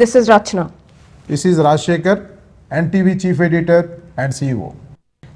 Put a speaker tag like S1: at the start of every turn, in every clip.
S1: This is Rachna.
S2: This is Rajshekhar, NTV Chief Editor and CEO.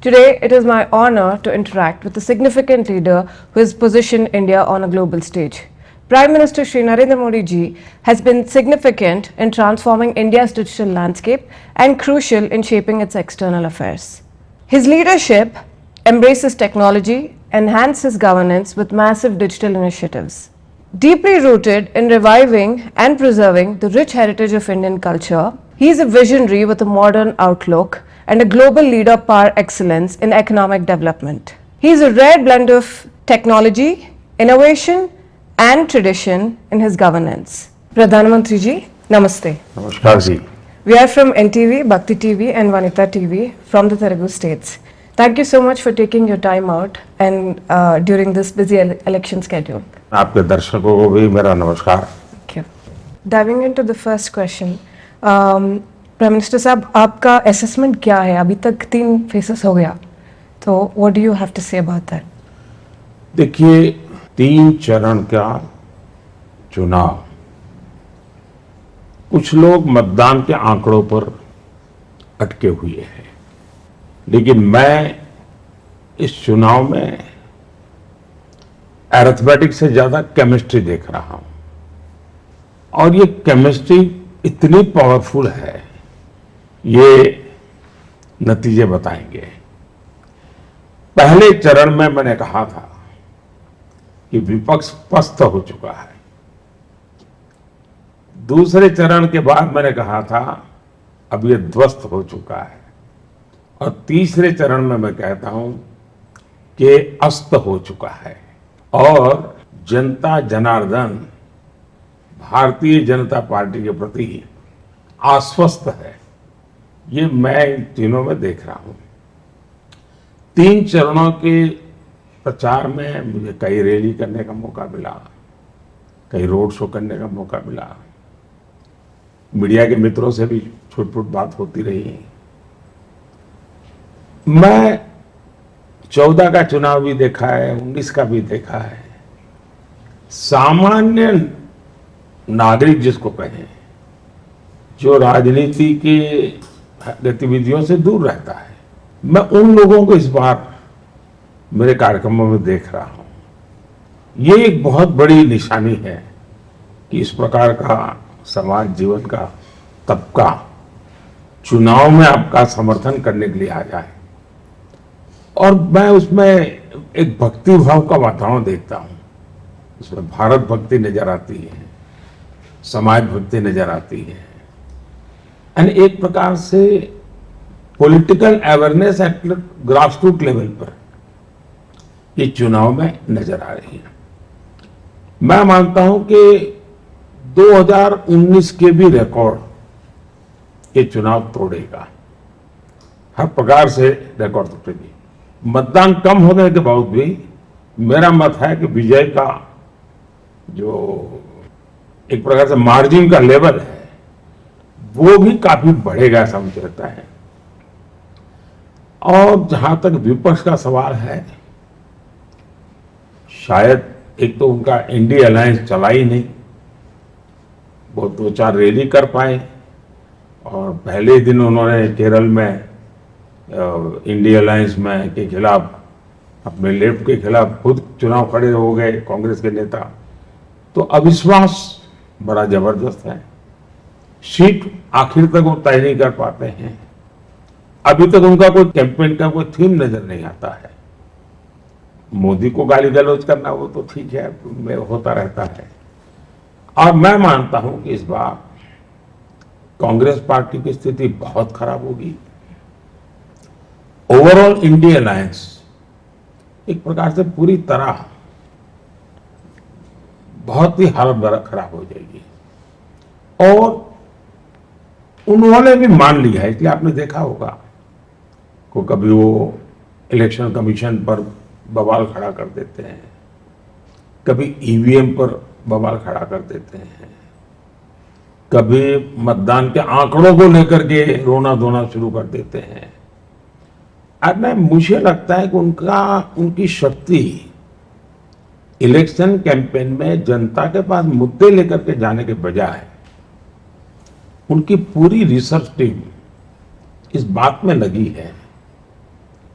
S1: Today, it is my honor to interact with a significant leader who has positioned India on a global stage. Prime Minister Shri Narendra Modi ji has been significant in transforming India's digital landscape and crucial in shaping its external affairs. His leadership embraces technology, enhances governance with massive digital initiatives. Deeply rooted in reviving and preserving the rich heritage of Indian culture, he is a visionary with a modern outlook and a global leader par excellence in economic development. He is a rare blend of technology, innovation and tradition in his governance. Pradhan Mantri ji, Namaste.
S3: Namaskar ji.
S1: We are from NTV, Bhakti TV and Vanita TV from the Telugu states. Thank you so much for taking your time out and during this busy election schedule.
S3: आपके दर्शकों को भी मेरा नमस्कार.
S1: Thank you. Diving into the first question, Prime Minister साहब, आपका assessment क्या है? अभी तक 3 phases हो गया, तो what do you have to say about that?
S3: देखिए, 3 चरण का चुनाव, कुछ लोग मतदान के आंकड़ों पर अटके हुए हैं, लेकिन मैं इस चुनाव में अरिथमेटिक से ज्यादा केमिस्ट्री देख रहा हूं और ये केमिस्ट्री इतनी पावरफुल है, ये नतीजे बताएंगे. पहले चरण में मैंने कहा था कि विपक्ष पस्त हो चुका है. दूसरे चरण के बाद मैंने कहा था अब ये ध्वस्त हो चुका है. और तीसरे चरण में मैं कहता हूं कि अस्त हो चुका है और जनता जनार्दन भारतीय जनता पार्टी के प्रति आश्वस्त है. ये मैं इन तीनों में देख रहा हूं. 3 चरणों के प्रचार में मुझे कई रैली करने का मौका मिला, कई रोड शो करने का मौका मिला, मीडिया के मित्रों से भी छुट-फुट बात होती रही. मैं 14 का चुनाव भी देखा है, 19 का भी देखा है. सामान्य नागरिक जिसको कहें, जो राजनीति की गतिविधियों से दूर रहता है, मैं उन लोगों को इस बार मेरे कार्यक्रमों में देख रहा हूं. ये एक बहुत बड़ी निशानी है कि इस प्रकार का समाज जीवन का तबका चुनाव में आपका समर्थन करने के लिए आ जाए. और मैं उसमें एक भक्ति भाव का वातावरण देखता हूं. उसमें भारत भक्ति नजर आती है, समाज भक्ति नजर आती है, एंड एक प्रकार से political awareness at grassroot level पर ये चुनाव में नजर आ रही है. मैं मानता हूं कि 2019 के भी रिकॉर्ड ये चुनाव तोड़ेगा, हर प्रकार से रिकॉर्ड तोड़ेगी. मतदान कम होने के बावजूद भी मेरा मत है कि विजय का जो एक प्रकार से मार्जिन का लेवल है वो भी काफी बढ़ेगा, ऐसा मुझे लगता है. और जहां तक विपक्ष का सवाल है, शायद एक तो उनका इंडिया अलायंस चला ही नहीं, वो 2-4 रैली कर पाए और पहले दिन उन्होंने केरल में इंडिया अलायंस में के खिलाफ, अपने लेफ्ट के खिलाफ खुद चुनाव खड़े हो गए कांग्रेस के नेता. तो अविश्वास बड़ा जबरदस्त है. सीट आखिर तक वो तय नहीं कर पाते हैं. अभी तक उनका कोई कैंपेन का कोई थीम नजर नहीं आता है. मोदी को गाली गलौज करना वो तो ठीक है, में होता रहता है. और मैं मानता हूं कि इस बार कांग्रेस पार्टी की स्थिति बहुत खराब होगी. ओवरऑल इंडिया अलायंस एक प्रकार से पूरी तरह बहुत ही हालत खराब हो जाएगी. और उन्होंने भी मान लिया है, इसलिए आपने देखा होगा को कभी वो इलेक्शन कमीशन पर बवाल खड़ा कर देते हैं, कभी ईवीएम पर बवाल खड़ा कर देते हैं, कभी मतदान के आंकड़ों को लेकर के रोना धोना शुरू कर देते हैं. अब मुझे लगता है कि उनकी शक्ति इलेक्शन कैंपेन में जनता के पास मुद्दे लेकर के जाने के बजाय उनकी पूरी रिसर्च टीम इस बात में लगी है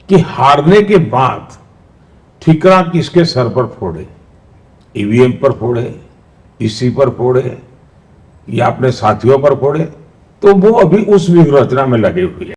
S3: कि हारने के बाद ठिकरा किसके सर पर फोड़े, ईवीएम पर फोड़े, इसी पर फोड़े या अपने साथियों पर फोड़े, तो वो अभी उस व्यूह रचना में लगे हुए हैं।